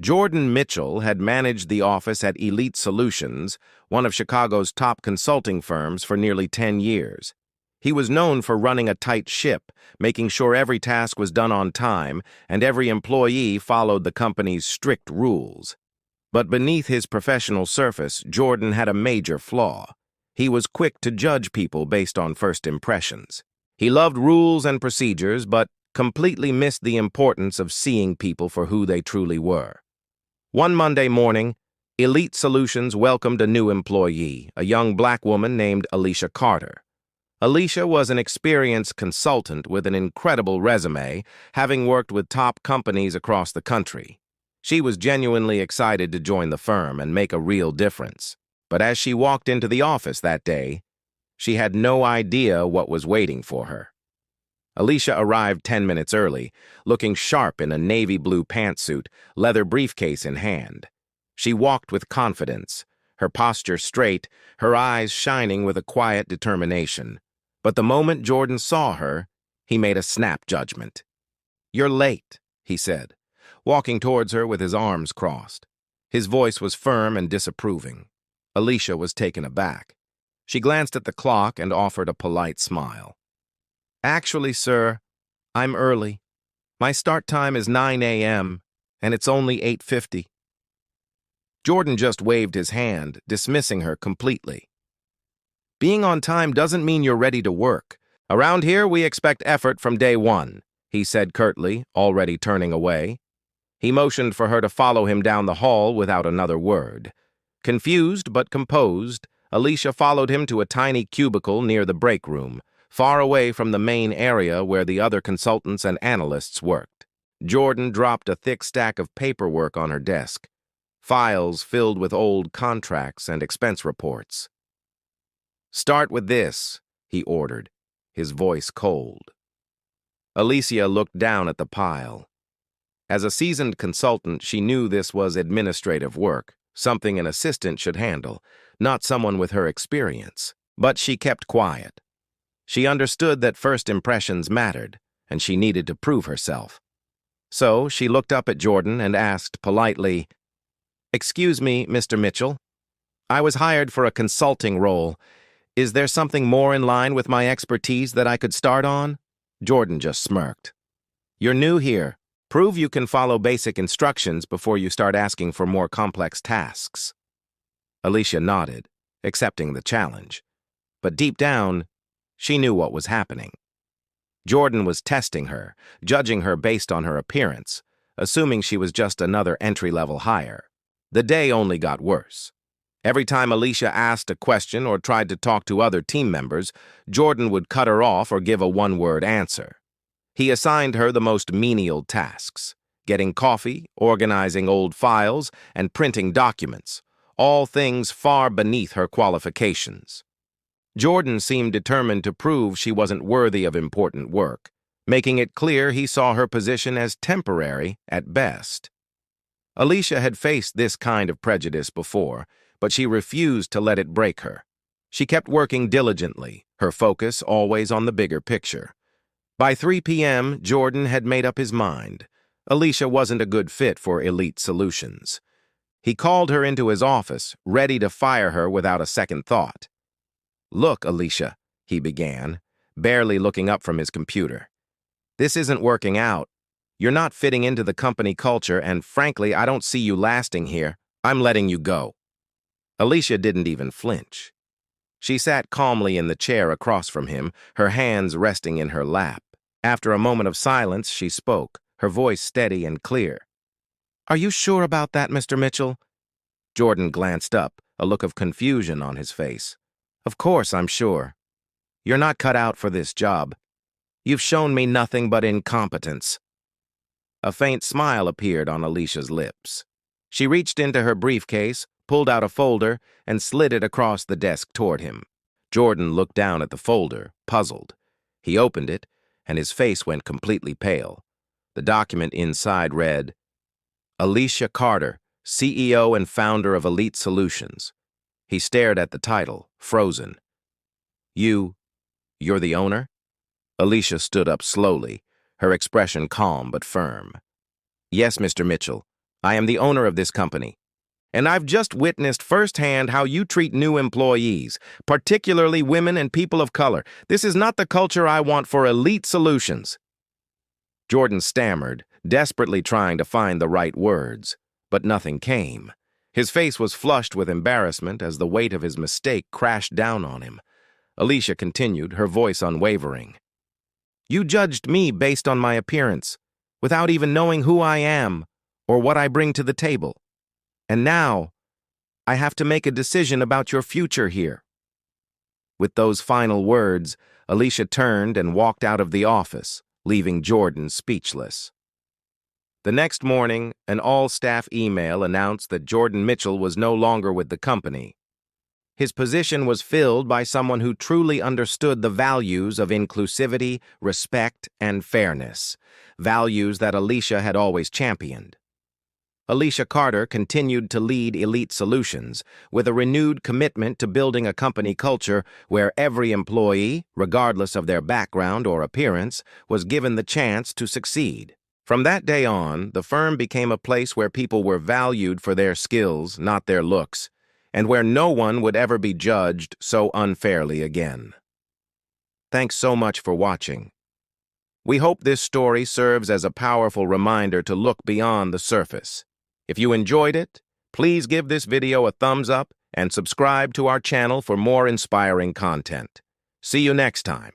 Jordan Mitchell had managed the office at Elite Solutions, one of Chicago's top consulting firms, for nearly 10 years. He was known for running a tight ship, making sure every task was done on time and every employee followed the company's strict rules. But beneath his professional surface, Jordan had a major flaw. He was quick to judge people based on first impressions. He loved rules and procedures, but completely missed the importance of seeing people for who they truly were. One Monday morning, Elite Solutions welcomed a new employee, a young black woman named Alicia Carter. Alicia was an experienced consultant with an incredible resume, having worked with top companies across the country. She was genuinely excited to join the firm and make a real difference. But as she walked into the office that day, she had no idea what was waiting for her. Alicia arrived 10 minutes early, looking sharp in a navy blue pantsuit, leather briefcase in hand. She walked with confidence, her posture straight, her eyes shining with a quiet determination. But the moment Jordan saw her, he made a snap judgment. "You're late," he said, walking towards her with his arms crossed. His voice was firm and disapproving. Alicia was taken aback. She glanced at the clock and offered a polite smile. "Actually, sir, I'm early. My start time is 9 a.m., and it's only 8:50. Jordan just waved his hand, dismissing her completely. "Being on time doesn't mean you're ready to work. Around here, we expect effort from day one," he said curtly, already turning away. He motioned for her to follow him down the hall without another word. Confused but composed, Alicia followed him to a tiny cubicle near the break room, far away from the main area where the other consultants and analysts worked. Jordan dropped a thick stack of paperwork on her desk, files filled with old contracts and expense reports. "Start with this," he ordered, his voice cold. Alicia looked down at the pile. As a seasoned consultant, she knew this was administrative work, something an assistant should handle, not someone with her experience. But she kept quiet. She understood that first impressions mattered, and she needed to prove herself. So she looked up at Jordan and asked politely, "Excuse me, Mr. Mitchell. I was hired for a consulting role. Is there something more in line with my expertise that I could start on?" Jordan just smirked. "You're new here. Prove you can follow basic instructions before you start asking for more complex tasks." Alicia nodded, accepting the challenge. But deep down, she knew what was happening. Jordan was testing her, judging her based on her appearance, assuming she was just another entry-level hire. The day only got worse. Every time Alicia asked a question or tried to talk to other team members, Jordan would cut her off or give a one-word answer. He assigned her the most menial tasks: getting coffee, organizing old files, and printing documents, all things far beneath her qualifications. Jordan seemed determined to prove she wasn't worthy of important work, making it clear he saw her position as temporary at best. Alicia had faced this kind of prejudice before, but she refused to let it break her. She kept working diligently, her focus always on the bigger picture. By 3 p.m., Jordan had made up his mind. Alicia wasn't a good fit for Elite Solutions. He called her into his office, ready to fire her without a second thought. "Look, Alicia," he began, barely looking up from his computer. "This isn't working out. You're not fitting into the company culture, and frankly, I don't see you lasting here. I'm letting you go." Alicia didn't even flinch. She sat calmly in the chair across from him, her hands resting in her lap. After a moment of silence, she spoke, her voice steady and clear. "Are you sure about that, Mr. Mitchell?" Jordan glanced up, a look of confusion on his face. "Of course I'm sure. You're not cut out for this job. You've shown me nothing but incompetence." A faint smile appeared on Alicia's lips. She reached into her briefcase, pulled out a folder, and slid it across the desk toward him. Jordan looked down at the folder, puzzled. He opened it, and his face went completely pale. The document inside read, "Alicia Carter, CEO and founder of Elite Solutions." He stared at the title, frozen. You're the owner?" Alicia stood up slowly, her expression calm but firm. "Yes, Mr. Mitchell. I am the owner of this company, and I've just witnessed firsthand how you treat new employees, particularly women and people of color. This is not the culture I want for Elite Solutions." Jordan stammered, desperately trying to find the right words, but nothing came. His face was flushed with embarrassment as the weight of his mistake crashed down on him. Alicia continued, her voice unwavering. "You judged me based on my appearance, without even knowing who I am or what I bring to the table. And now, I have to make a decision about your future here." With those final words, Alicia turned and walked out of the office, leaving Jordan speechless. The next morning, an all-staff email announced that Jordan Mitchell was no longer with the company. His position was filled by someone who truly understood the values of inclusivity, respect, and fairness, values that Alicia had always championed. Alicia Carter continued to lead Elite Solutions with a renewed commitment to building a company culture where every employee, regardless of their background or appearance, was given the chance to succeed. From that day on, the firm became a place where people were valued for their skills, not their looks, and where no one would ever be judged so unfairly again. Thanks so much for watching. We hope this story serves as a powerful reminder to look beyond the surface. If you enjoyed it, please give this video a thumbs up and subscribe to our channel for more inspiring content. See you next time.